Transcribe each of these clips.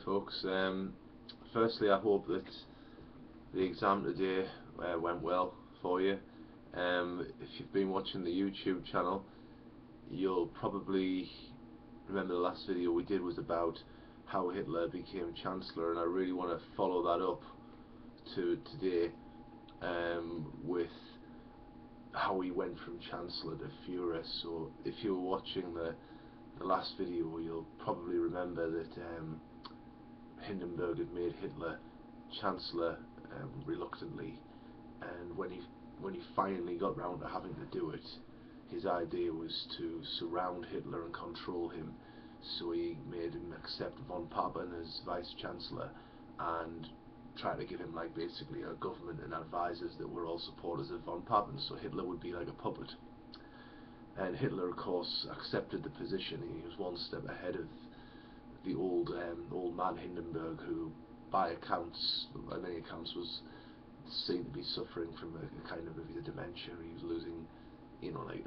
folks. Firstly, I hope that the exam today went well for you. If you've been watching the YouTube channel, you'll probably remember the last video we did was about how Hitler became Chancellor, and I really want to follow that up to today with how he went from Chancellor to Fuhrer. So if you were watching the last video, you'll probably remember that Hindenburg had made Hitler Chancellor reluctantly, and when he finally got round to having to do it, his idea was to surround Hitler and control him. So he made him accept von Papen as Vice Chancellor and try to give him like basically a government and advisors that were all supporters of von Papen, so Hitler would be like a puppet. And Hitler, of course, accepted the position. He was one step ahead of the old man Hindenburg, who by many accounts was seen to be suffering from a kind of a dementia. He was losing, like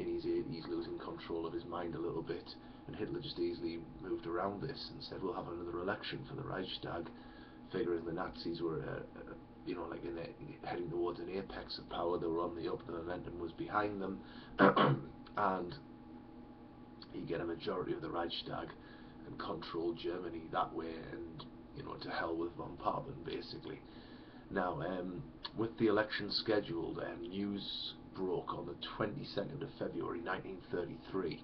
in his 80s, losing control of his mind a little bit, and Hitler just easily moved around this and said, we'll have another election for the Reichstag, figuring the Nazis were heading towards an apex of power. They were on the up, the momentum was behind them, and you get a majority of the Reichstag and control Germany that way, and to hell with von Papen basically. Now, with the election scheduled, news broke on the 22nd of February 1933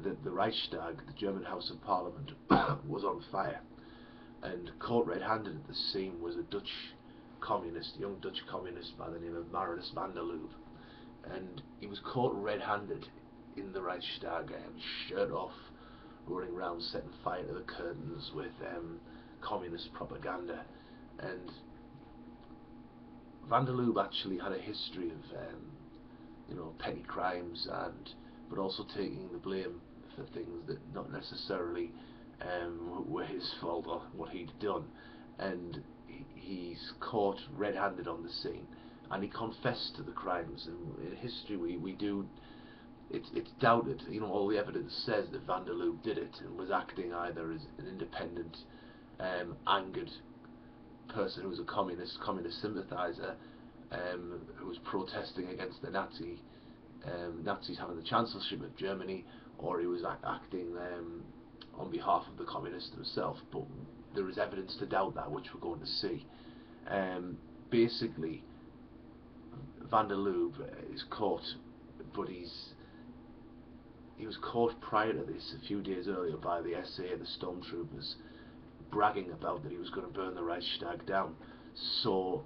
that the Reichstag, the German House of Parliament, was on fire, and caught red-handed at the scene was a young Dutch communist by the name of Marinus van der Lubbe, and he was caught red-handed in the Reichstag, shirt off, running around setting fire to the curtains with communist propaganda. And van der Lubbe actually had a history of petty crimes, but also taking the blame for things that not necessarily were his fault or what he'd done. And he's caught red-handed on the scene, and he confessed to the crimes. And in history it's doubted, all the evidence says that van der Lubbe did it and was acting either as an independent, angered person who was a communist sympathizer, who was protesting against the Nazis having the chancellorship of Germany, or he was acting on behalf of the communist himself. But there is evidence to doubt that, which we're going to see. Basically, van der Lubbe is caught, but he was caught prior to this, a few days earlier, by the SA, the stormtroopers, bragging about that he was going to burn the Reichstag down. So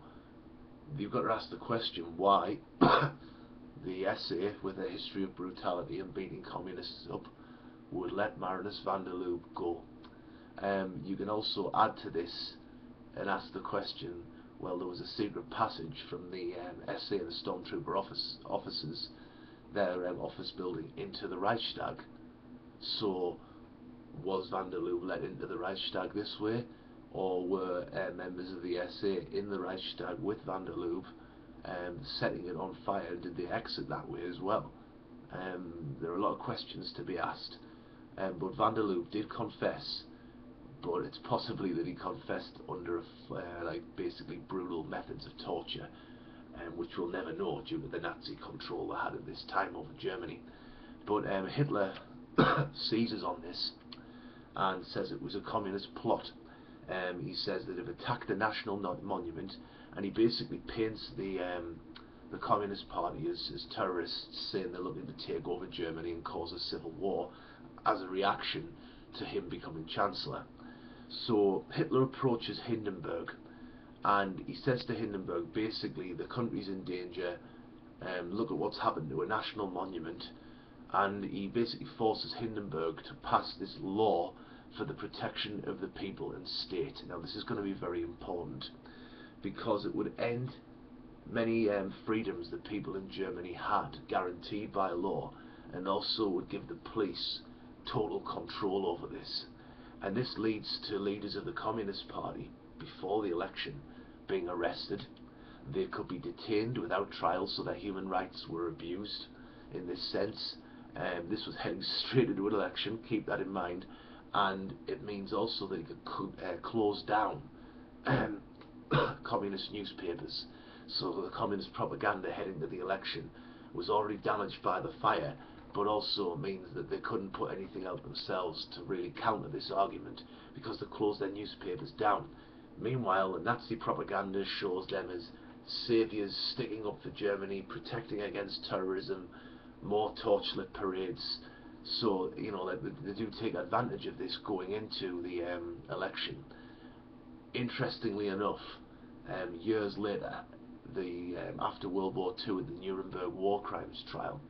you've got to ask the question why the SA, with a history of brutality and beating communists up, would let Marinus van der Lubbe go. You can also add to this and ask the question, well, there was a secret passage from the SA, the stormtrooper officers, their office building, into the Reichstag. So was van der Lubbe let into the Reichstag this way, or were members of the SA in the Reichstag with van der Lubbe setting it on fire, and did they exit that way as well? There are a lot of questions to be asked, but van der Lubbe did confess, but it's possibly that he confessed under basically brutal methods of torture, which we'll never know due to the Nazi control they had at this time over Germany. But Hitler seizes on this and says it was a communist plot. He says that they've attacked the national monument, and he basically paints the Communist Party as terrorists, saying they're looking to take over Germany and cause a civil war as a reaction to him becoming Chancellor. So Hitler approaches Hindenburg, and he says to Hindenburg, basically, the country's in danger, look at what's happened to a national monument. And he basically forces Hindenburg to pass this law for the protection of the people and state. Now, this is going to be very important, because it would end many freedoms that people in Germany had guaranteed by law, and also would give the police total control over this. And this leads to leaders of the Communist Party, before the election, being arrested. They could be detained without trial, so their human rights were abused in this sense. This was heading straight into an election, keep that in mind. and it means also that he could close down communist newspapers. So the communist propaganda heading to the election was already damaged by the fire, but also means that they couldn't put anything out themselves to really counter this argument, because they closed their newspapers down. Meanwhile, the Nazi propaganda shows them as saviours sticking up for Germany, protecting against terrorism, more torchlit parades. So, you know, they do take advantage of this going into the election. Interestingly enough, years later, after World War II at the Nuremberg War Crimes trial,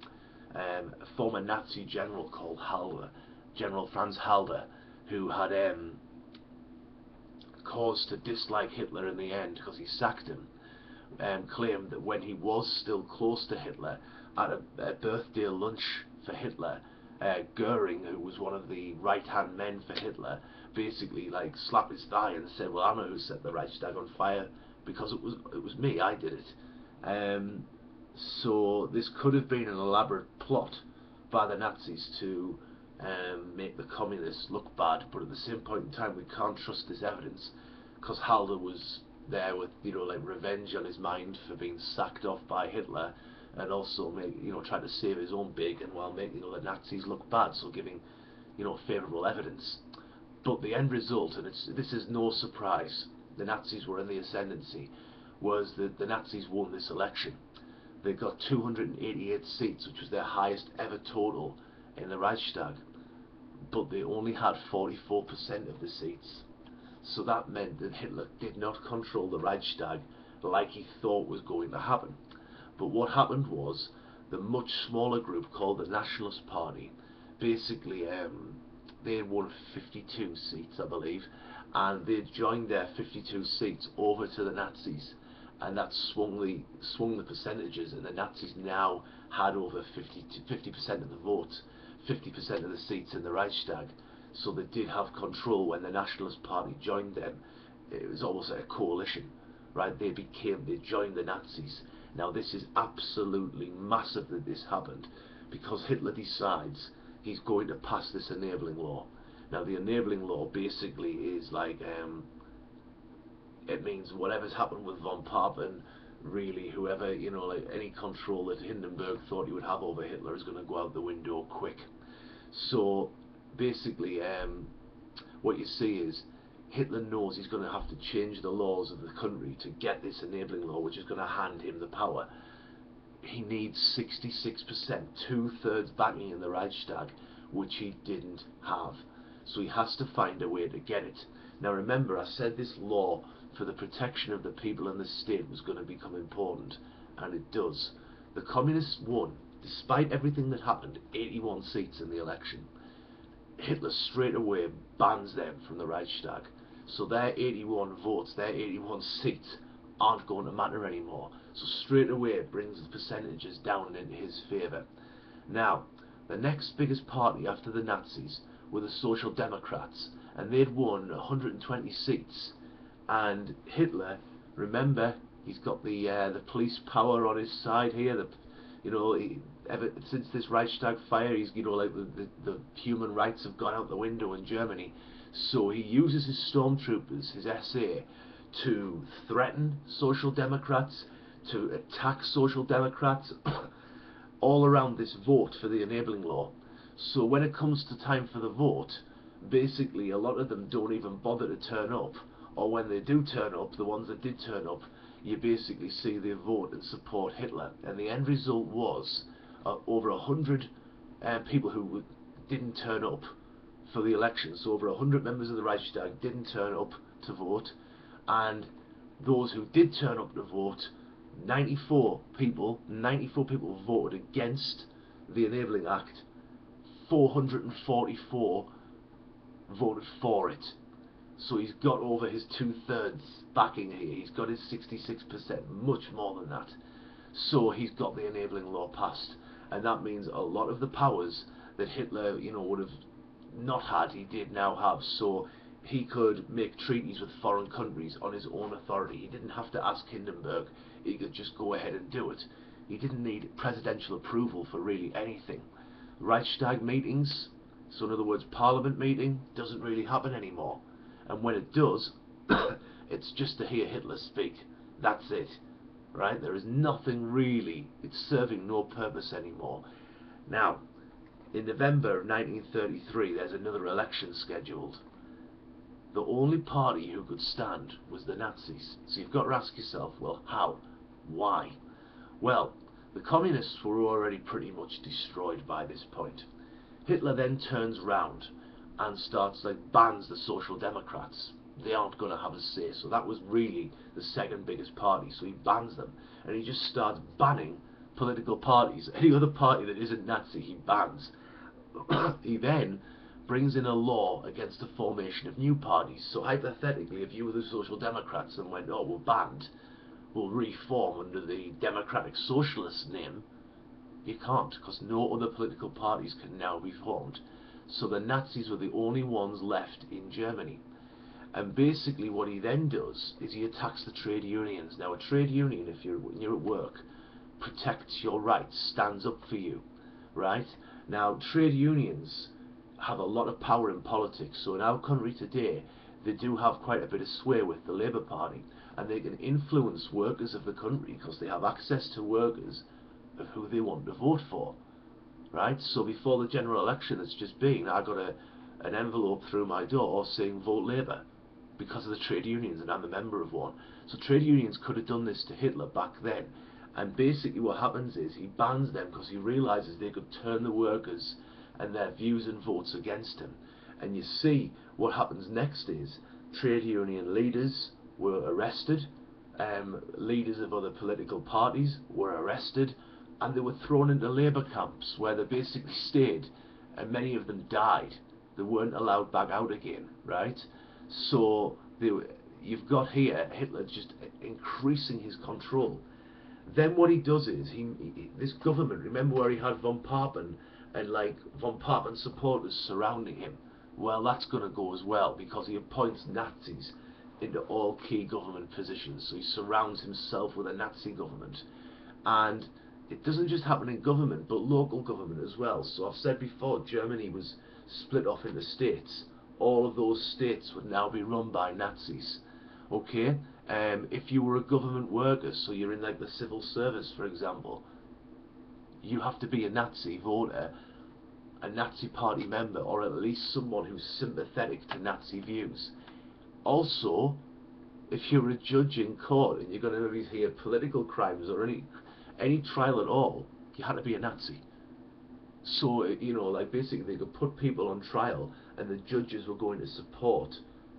a former Nazi general called Halder, General Franz Halder, who had cause to dislike Hitler in the end because he sacked him, claimed that when he was still close to Hitler, at a birthday lunch for Hitler, Goering, who was one of the right-hand men for Hitler, basically like slapped his thigh and said, "Well, I know who set the Reichstag on fire, because it was me. I did it." So this could have been an elaborate plot by the Nazis to make the communists look bad, but at the same point in time, we can't trust this evidence, because Halder was there with, you know, like revenge on his mind for being sacked off by Hitler, and also trying to save his own bacon while making other Nazis look bad, so giving, favourable evidence. But the end result, and this is no surprise, the Nazis were in the ascendancy, was that the Nazis won this election. They got 288 seats, which was their highest ever total in the Reichstag, but they only had 44% of the seats. So that meant that Hitler did not control the Reichstag like he thought was going to happen. But what happened was, the much smaller group called the Nationalist Party, basically they had won 52 seats, I believe, and they joined their 52 seats over to the Nazis, and that swung the percentages, and the Nazis now had over 50% of the votes, 50% of the seats in the Reichstag. So they did have control when the Nationalist Party joined them. It was almost like a coalition, right? They joined the Nazis. Now this is absolutely massive that this happened, because Hitler decides he's going to pass this enabling law. Now the enabling law basically is like, it means whatever's happened with von Papen, really whoever, like any control that Hindenburg thought he would have over Hitler is going to go out the window quick. So basically what you see is, Hitler knows he's going to have to change the laws of the country to get this enabling law, which is going to hand him the power. He needs 66%, 2/3 backing in the Reichstag, which he didn't have. So he has to find a way to get it. Now remember, I said this law for the protection of the people and the state was going to become important, and it does. The communists won, despite everything that happened, 81 seats in the election. Hitler straight away bans them from the Reichstag. So their 81 votes, their 81 seats aren't going to matter anymore. So straight away it brings the percentages down into his favour. Now, the next biggest party after the Nazis were the Social Democrats, and they'd won 120 seats. And Hitler, remember, he's got the police power on his side here. Ever since this Reichstag fire, he's like the human rights have gone out the window in Germany. So he uses his stormtroopers, his SA, to threaten Social Democrats, to attack Social Democrats, all around this vote for the enabling law. So when it comes to time for the vote, basically a lot of them don't even bother to turn up, or when they do turn up, the ones that did turn up, you basically see they vote and support Hitler. And the end result was over 100 people who didn't turn up for the election. So over 100 members of the Reichstag didn't turn up to vote, and those who did turn up to vote, 94 people voted against the Enabling Act. 444 voted for it. So he's got over his 2/3 backing here. He's got his 66%, much more than that. So he's got the enabling law passed, and that means a lot of the powers that Hitler, would have not had, he did now have. So he could make treaties with foreign countries on his own authority. He didn't have to ask Hindenburg. He could just go ahead and do it. He didn't need presidential approval for really anything. Reichstag meetings, So in other words, Parliament meeting doesn't really happen anymore. And when it does, it's just to hear Hitler speak. That's it. Right? There is nothing really, it's serving no purpose anymore. Now, in November of 1933, there's another election scheduled. The only party who could stand was the Nazis. So you've got to ask yourself, well, how? Why? Well, the communists were already pretty much destroyed by this point. Hitler then turns round and starts, bans the Social Democrats. They aren't going to have a say. So that was really the second biggest party. So he bans them. And he just starts banning political parties. Any other party that isn't Nazi, he bans. He then brings in a law against the formation of new parties. So hypothetically, if you were the Social Democrats and went, oh, we're banned, we'll reform under the Democratic Socialist name, you can't, because no other political parties can now be formed. So the Nazis were the only ones left in Germany. And basically what he then does is he attacks the trade unions. Now a trade union, when you're at work, protects your rights, stands up for you, right? Now trade unions have a lot of power in politics. So in our country today, they do have quite a bit of sway with the Labour Party, and they can influence workers of the country because they have access to workers of who they want to vote for, right? So before the general election that's just been, I got an envelope through my door saying vote Labour because of the trade unions, and I'm a member of one. So trade unions could have done this to Hitler back then, and basically what happens is he bans them because he realises they could turn the workers and their views and votes against him. And you see what happens next is trade union leaders were arrested, leaders of other political parties were arrested, and they were thrown into labour camps where they basically stayed, and many of them died. They weren't allowed back out again, right? So you've got here Hitler just increasing his control. Then what he does is this government, remember where he had von Papen and von Papen supporters surrounding him? Well, that's going to go as well, because he appoints Nazis into all key government positions. So he surrounds himself with a Nazi government. And it doesn't just happen in government, but local government as well. So I've said before, Germany was split off into states. All of those states would now be run by Nazis. Okay? If you were a government worker, so you're in the civil service, for example, you have to be a Nazi voter, a Nazi party member, or at least someone who's sympathetic to Nazi views. Also, if you're a judge in court and you're going to maybe hear political crimes or any trial at all, you had to be a Nazi. So, basically they could put people on trial and the judges were going to support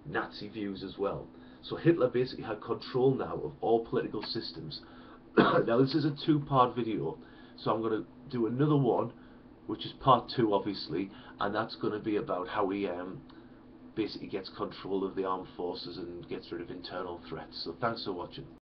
Nazi views as well. So Hitler basically had control now of all political systems. Now this is a two-part video, so I'm going to do another one, which is part 2 obviously, and that's going to be about how he basically gets control of the armed forces and gets rid of internal threats. So thanks for watching.